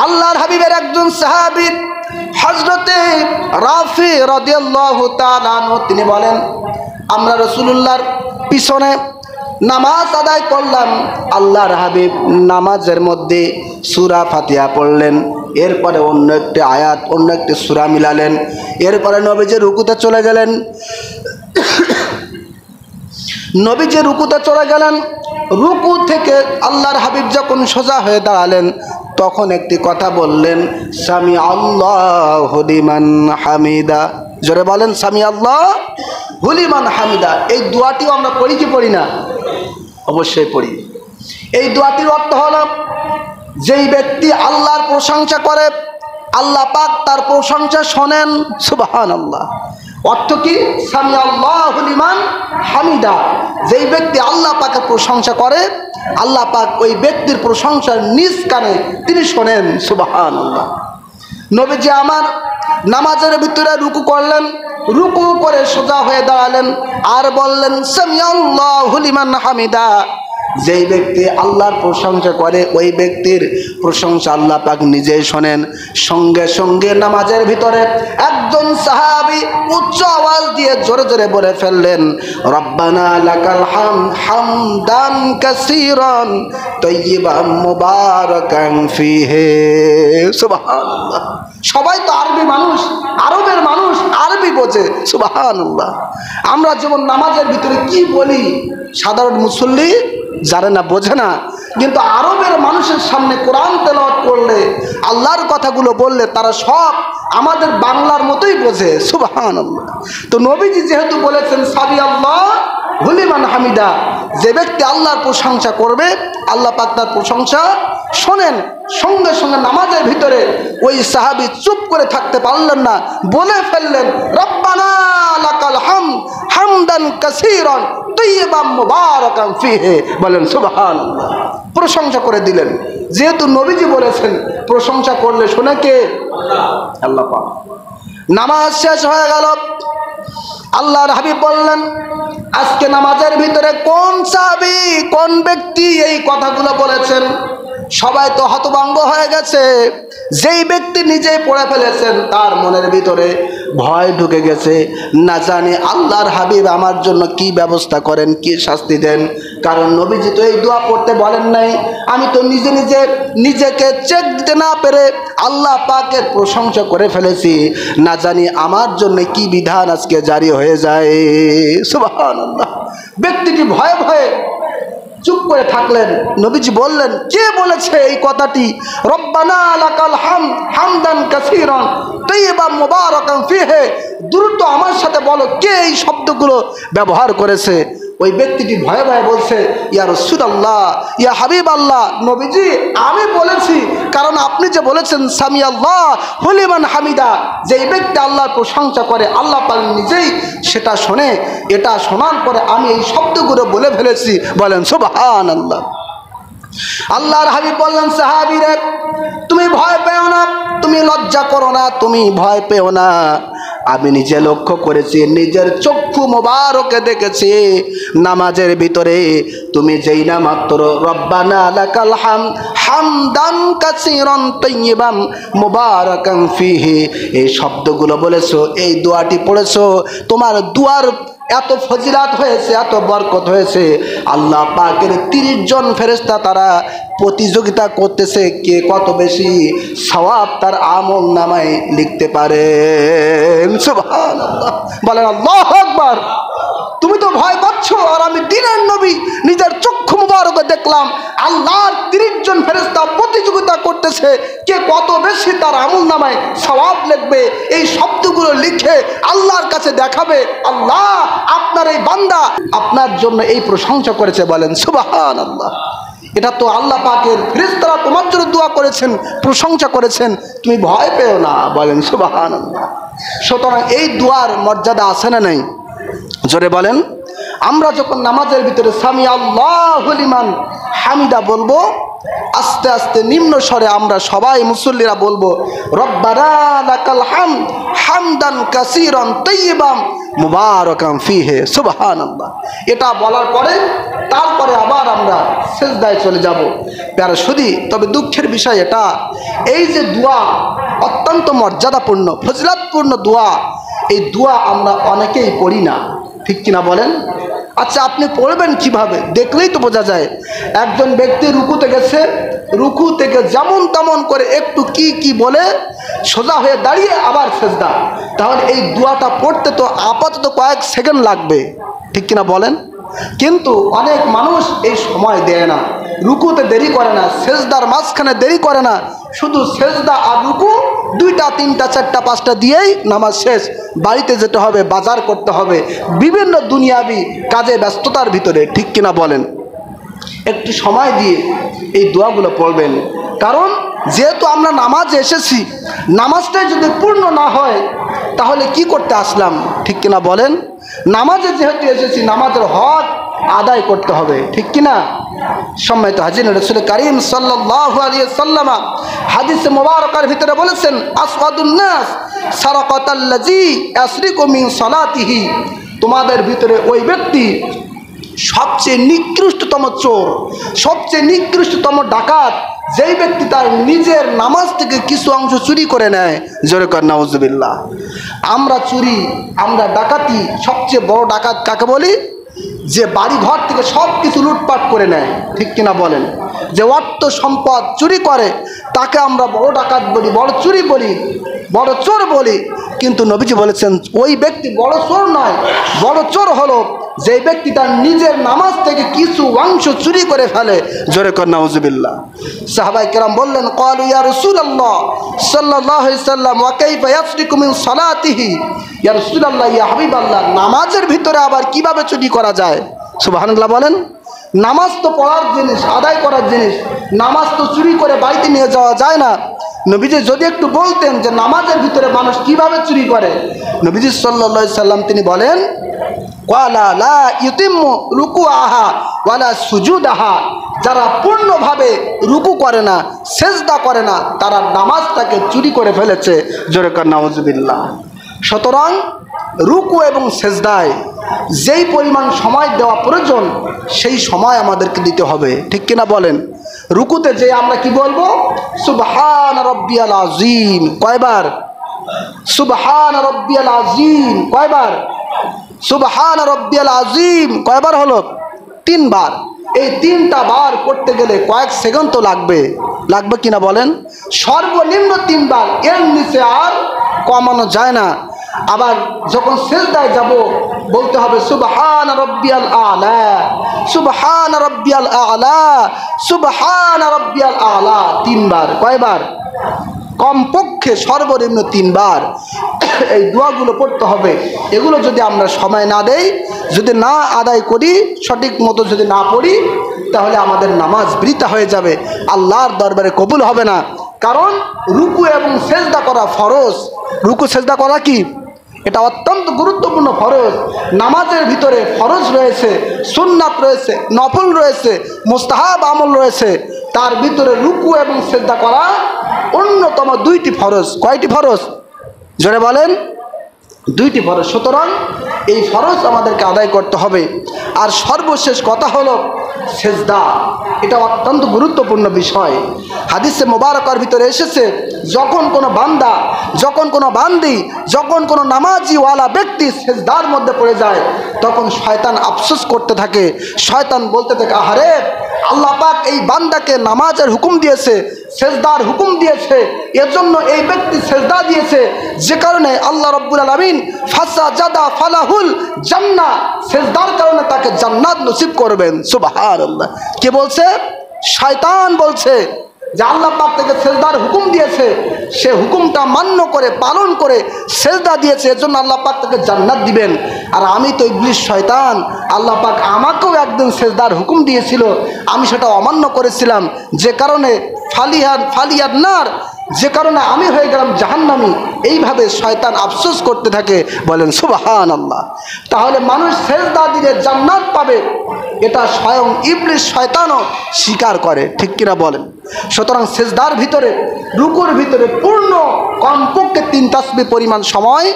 আল্লাহর হাবিবের একজন সাহাবী হযরতে রাফি রাদিয়াল্লাহু তাআলা আনহু তিনি বলেন, আমরা রাসূলুল্লাহর পিছনে নামাজ আদায় করলাম। আল্লাহর হাবিব নামাজের মধ্যে সূরা ফাতিহা পড়লেন, এরপরে অন্য একটি আয়াত অন্য একটি সূরা মিলালেন, এরপরে নবীজি রুকুতে চলে গেলেন। নবীজি রুকুতে চলে গেলেন। রুকু থেকে আল্লাহর হাবিব যখন সোজা হয়ে দাঁড়ালেন তখন একটি কথা বললেন, সামি আল্লাহু লিমান হামিদা। জোরে বলেন, সামি আল্লাহু লিমান হামিদা। এই দোয়াটিও আমরা পড়ি কি পড়ি না? অবশ্যই পড়ি। এই দোয়াটির অর্থ হলো, যেই ব্যক্তি আল্লাহর প্রশংসা করে আল্লাহ পাক তার প্রশংসা শোনেন। সুবহানাল্লাহ। অর্থ কি? সামি আল্লাহু লিমান হামিদা। যেই ব্যক্তি আল্লাহ পাকের প্রশংসা করে আল্লাহ পাক ওই ব্যক্তির প্রশংসা নিজ কানে তিনি শোনেন। সুবহানাল্লাহ। নবীজি আমার নামাজের ভিতরে রুকু করলেন, রুকু করে সোজা হয়ে দাঁড়ালেন আর বললেন, সামি আল্লাহু লিমান হামিদা। যেই ব্যক্তি আল্লাহর প্রশংসা করে ওই ব্যক্তির প্রশংসা আল্লাহ পাক নিজেই শোনেন। সঙ্গে সঙ্গে নামাজের ভিতরে একজন সাহাবী উচ্চ আওয়াজ দিয়ে জোরে জোরে বলে ফেললেন, রব্বানা লাকাল হামদ হামদান কাসীরান তাইয়িবান মুবারাকান ফীহি। সুবহানাল্লাহ। সবাই তো আরবি মানুষ, আরবের মানুষ, আরবি বোঝে। সুবহানাল্লাহ। আমরা যেমন নামাজের ভিতরে কি বলি সাধারণ মুসল্লি জানে না, বোঝে না, কিন্তু আরবের মানুষের সামনে কোরআন তেলাওয়াত করলে আল্লাহর কথাগুলো বললে তারা সব আমাদের বাংলার মতোই বোঝে। সুবহানাল্লাহ। তো নবীজি যেহেতু বলেছেন সামি আল্লাহু লিমান হামিদা, যে ব্যক্তি আল্লাহর প্রশংসা করবে আল্লাহ পাক তার প্রশংসা শোনেন। সঙ্গে সঙ্গে নামাজের ভিতরে ওই সাহাবী চুপ করে থাকতে পারলেন না, বলে ফেললেন, রব্বানা লাকাল হামদ হামদান কাসীরান তাইয়িবান মুবারাকান ফীহি। বলেন সুবহানাল্লাহ। প্রশংসা করে দিলেন। যেহেতু নবীজি বলেছেন প্রশংসা করলে শোনে কে? আল্লাহ পাক। নামাজ শেষ হয়ে গেল। আল্লাহর হাবিব বললেন, আজকে নামাজের ভিতরে কোন সাহাবী কোন ব্যক্তি এই কথাগুলো বলেছেন? সবাই তো হতভম্ব হয়ে গেছে। যেই ব্যক্তি নিজেই পড়ে ফেলেছেন তার মনের ভিতরে ভয় ঢুকে গেছে, না জানি আল্লাহর হাবিব আমার জন্য কি ব্যবস্থা করেন, কি শাস্তি দেন। কারণ নবীজি তো এই দোয়া পড়তে বলেন নাই। আমি তো নিজেকে চেক দিতে না পেরে আল্লাহ পাকের প্রশংসা করে ফেলেছি, না জানি আমার জন্য কি বিধান আজকে জারি হয়ে যায়। সুবহানাল্লাহ। ব্যক্তিটি ভয়ে ভয়ে চুপ করে থাকলেন। নবীজি বললেন, কে বলেছে এই কথাটি? রব্বানা লাকাল হামদ হামদান কাসীরান তাইয়িবান মুবারাকান ফীহি। দ্রুত আমার সাথে বলো, কে এই শব্দগুলো ব্যবহার করেছে? ওই ব্যক্তিটি ভয়ে ভয়ে বলছে, ইয়া রাসূলুল্লাহ, ইয়া হাবিবাল্লাহ, নবীজি আমি বলেছি। কারণ আপনি যে বলেছেন সামি আল্লাহু লিমান হামিদা, যেই ব্যক্তি আল্লাহর প্রশংসা করে আল্লাহ পাক নিজেই সেটা শোনে। এটা শোনার পরে আমি এই শব্দগুলো বলে ফেলেছি। বলেন সুবহানাল্লাহ। আল্লাহর হাবিব বললেন, সাহাবীরে তুমি ভয় পেও না, তুমি লজ্জা করো না, তুমি ভয় পেও না। আমি নিজে লক্ষ্য করেছি, নিজের চক্ষু মোবারকে দেখেছি, নামাজের ভিতরে তুমি যেই না মাত্র রব্বানা লাকাল হামদ হামদান কাসীরান তাইয়িবান মুবারাকান ফীহি এই শব্দগুলো বলেছো, এই দোয়াটি পড়েছো, তোমার দুয়ার এত ফজিলাত হয়েছে, এত বরকত হয়েছে। আল্লাহ পাকের 30 জন ফেরেশতা তারা প্রতিযোগিতা করতেছে কে কত বেশি সওয়াব তার আমল নামায় লিখতে পারে। সুবহানাল্লাহ। বলেন আল্লাহু আকবার। তুমি তো ভয় পাচ্ছ, আর আমি দিনের নবী নিজের চক্ষু মুবারকে দেখলাম আল্লাহর 30 জন ফেরেশতা প্রতিযোগিতা করতেছে কে কত বেশি তার আমল নামায় সওয়াব লিখবে। এই শব্দগুলো লিখে আল্লাহর কাছে দেখাবে, আল্লাহ আপনার এই বান্দা আপনার জন্য এই প্রশংসা করেছে। বলেন সুবহানাল্লাহ। এটা তো আল্লাহ পাকের ফেরেশতারা তোমার জন্য দোয়া করেছেন, প্রশংসা করেছেন, তুমি ভয় পেও না। বলেন সুবহানাল্লাহ। সুতরাং এই দোয়ার মর্যাদা আছে না নাই? জোরে বলেন। আমরা যখন নামাজের ভিতরে সামি আল্লাহু লিমান হামিদা বলবো, আস্তে আস্তে নিম্ন স্বরে আমরা সবাই মুসল্লিরা বলবো, রব্বানা লাকাল হামদ হামদান কাসীরান তাইয়িবান মুবারাকান ফিহি সুবহানাল্লাহ। এটা বলার পরে তারপরে আবার আমরা সিজদায় চলে যাব। প্যারা শুধু তবে দুঃখের বিষয় এটা, এই যে দোয়া অত্যন্ত মর্যাদাপূর্ণ ফজিলতপূর্ণ দোয়া, এই দোয়া আমরা অনেকেই পড়ি না, ঠিক কিনা বলেন? আচ্ছা, আপনি পড়বেন কিভাবে? দেখলেই তো বোঝা যায়। একজন ব্যক্তি রুকুতে গেছে, রুকু থেকে যেমন তেমন করে একটু কি বলে সোজা হয়ে দাঁড়িয়ে আবার সিজদা। তাহলে এই দোয়াটা পড়তে তো আপাতত কয়েক সেকেন্ড লাগবে, ঠিক কিনা বলেন? কিন্তু অনেক মানুষ এই সময় দেয় না, রুকুতে দেরি করে না, সেজদার মাঝখানে দেরি করে না, শুধু সেজদা আর রুকু 2টা 3টা 4টা 5টা দিয়েই নামাজ শেষ। বাড়িতে যেতে হবে, বাজার করতে হবে, বিভিন্ন দুনিয়াবি কাজে ব্যস্ততার ভিতরে, ঠিক কিনা বলেন? একটু সময় দিয়ে এই দোয়াগুলো পড়বেন। কারণ যেহেতু আমরা নামাজে এসেছি, নামাজটাই যদি পূর্ণ না হয় তাহলে কি করতে আসলাম, ঠিক কিনা বলেন? নামাজে যেহেতু এসেছি, নামাজের হক আদায় করতে হবে, ঠিক কিনা? সম্মানিত হাজির, রাসূল করিম সাল্লাল্লাহু আলাইহি ওয়াসাল্লাম হাদিসে মুবারকার ভিতরে বলেছেন, আসওয়াদুন নাস সারাকাতাল্লাযী ইয়াসরিকু মিন সালাতিহি, তোমাদের ভিতরে ওই ব্যক্তি সবচেয়ে নিকৃষ্টতম চোর, সবচেয়ে নিকৃষ্টতম ডাকাত, যেই ব্যক্তি তার নিজের নামাজ থেকে কিছু অংশ চুরি করে নেয়। জোরে কর নাউজুবিল্লাহ। আমরা চুরি, আমরা ডাকাতি, সবচেয়ে বড় ডাকাত কাকে বলি? যে বাড়ি ঘর থেকে সব কিছু লুটপাট করে নেয়, ঠিক কিনা বলেন? যে অর্থ সম্পদ চুরি করে তাকে আমরা বড় ডাকাত বলি, বড় চুরি বলি, বড় চোর বলি। কিন্তু নবীজি বলেছেন ওই ব্যক্তি বড় চোর নয়, বড় চোর হলো যে ব্যক্তি তার নিজের নামাজ থেকে কিছু অংশ চুরি করে ফেলে। জোরে কর নাউজুবিল্লাহ। সাহাবায়ে কেরাম বললেন, ক্বালু ইয়া রাসূলুল্লাহ সাল্লাল্লাহু আলাইহি সাল্লাম ওয়া কাইফা ইয়াসরিকু মিন সালাতিহি, ইয়া রাসূলুল্লাহ, ইয়া হাবিবাল্লাহ, নামাজের ভিতরে আবার কিভাবে চুরি করা যায়? সুবহানাল্লাহ বলেন। নামাজ তো পড়ার জিনিস, আদায় করার জিনিস, নামাজ তো চুরি করে বাড়িতে নিয়ে যাওয়া যায় না। নবীজি যদি একটু বলতেন যে নামাজের ভিতরে মানুষ কিভাবে চুরি করে, নবীজি সাল্লাল্লাহু আলাইহি সাল্লাম তিনি বলেন, ওয়ালা লা ইউতিম্মু রুকুআহা ওয়ালা সুজুদাহা, যারা পূর্ণভাবে রুকু করে না, সেজদা করে না, তারা নামাজটাকে চুরি করে ফেলেছে। জোরে কর নাউজুবিল্লাহ। সুতরাং রুকু এবং সেজদায় যেই পরিমাণ সময় দেওয়া প্রয়োজন সেই সময় আমাদেরকে দিতে হবে, ঠিক কিনা বলেন? রুকুতে যে আমরা কি বলবো? সুবহান রাব্বিয়াল আযীম। কয়বার? সুবহান রাব্বিয়াল আযীম। কয়বার? সুবহান রাব্বিয়াল আযীম। কয়বার হলো? 3 বার। এই 3টা বার করতে গেলে কয়েক সেকেন্ড তো লাগবে, লাগবে কিনা বলেন? সর্বনিম্ন 3 বার, এর নিচে আর কমানো যায় না। আবার যখন সিজদায় যাব বলতে হবে সুবহান রাব্বিয়াল আলা, সুবহান রাব্বিয়াল আলা, সুবহান রাব্বিয়াল আলা। 3 বার। কয়বার? কমপক্ষে সর্বনিম্ন 3 বার এই দোয়াগুলো পড়তে হবে। এগুলো যদি আমরা সময় না দেই, যদি না আদায় করি, সঠিক মতো যদি না পড়ি, তাহলে আমাদের নামাজ বৃথা হয়ে যাবে, আল্লাহর দরবারে কবুল হবে না। কারণ রুকু এবং সেজদা করা ফরজ। রুকু সেজদা করা কি? এটা অত্যন্ত গুরুত্বপূর্ণ ফরজ। নামাজের ভিতরে ফরজ রয়েছে, সুন্নাত রয়েছে, নফল রয়েছে, মুস্তাহাব আমল রয়েছে। তার ভিতরে রুকু এবং সিজদা করা অন্যতম 2টি ফরজ। কয়টি ফরজ? জোরে বলেন। 2টি ফরজ। সুতরাং এই ফরজ আমাদেরকে আদায় করতে হবে। আর সর্বশেষ কথা হলো সেজদা। এটা অত্যন্ত গুরুত্বপূর্ণ বিষয়। হাদিসে মোবারকার ভিতরে এসেছে, যখন কোনো বান্দা, যখন কোনো বান্দি, যখন কোনো নামাজিওয়ালা ব্যক্তি সেজদার মধ্যে পড়ে যায়, তখন শয়তান আফসোস করতে থাকে। শয়তান বলতে থাকে, আহারে, আল্লাহ পাক এই বান্দাকে নামাজের হুকুম দিয়েছে, সেজদার হুকুম দিয়েছে, এজন্য এই ব্যক্তি সেজদা দিয়েছে, যে কারণে আল্লাহ রাব্বুল আলামিন ফাসাজাদা ফালাহুল জান্নাহ, সেজদার কারণে তাকে জান্নাত নসিব করবেন। সুবহানাল্লাহ। কে বলছে? শয়তান বলছে যে আল্লাহ পাক তাকে সেজদার হুকুম দিয়েছে, সে হুকুমটা মান্য করে পালন করে সেজদা দিয়েছে, এজন্য আল্লাহ পাক তাকে জান্নাত দিবেন। আর আমি তো ইবলিস শয়তান, আল্লাহ পাক আমাকেও একদিন সেজদার হুকুম দিয়েছিল, আমি সেটা অমান্য করেছিলাম, যে কারণে ফালিয়ার নার, যে কারণে আমি হয়ে গেলাম জাহান্নামী। এইভাবে শয়তান আফসোস করতে থাকে। বলেন সুবহানাল্লাহ। তাহলে মানুষ সেজদা দিলে জান্নাত পাবে, এটা স্বয়ং ইবলিস শয়তানও স্বীকার করে, ঠিক কিনা বলেন? সুতরাং সেজদার ভিতরে, রুকুর ভিতরে পূর্ণ কমপক্ষে 3 তাসবিহ পরিমাণ সময়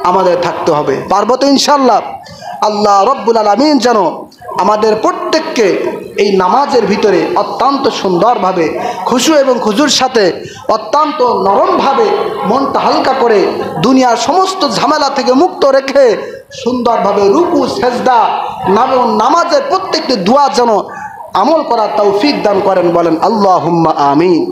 আমাদের থাকতে হবে। পারবো তো ইনশাল্লাহ? আল্লাহ রব্বুল আলামিন যেন আমাদের প্রত্যেককে এই নামাজের ভিতরে অত্যন্ত সুন্দরভাবে খুশু এবং খুজুর সাথে অত্যন্ত নরমভাবে মনটা হালকা করে দুনিয়ার সমস্ত ঝামেলা থেকে মুক্ত রেখে সুন্দরভাবে রুকু সেজদা নামাজের প্রত্যেকটি দোয়া যেন আমল করার তৌফিক দান করেন। বলেন আল্লাহুম্মা আমিন।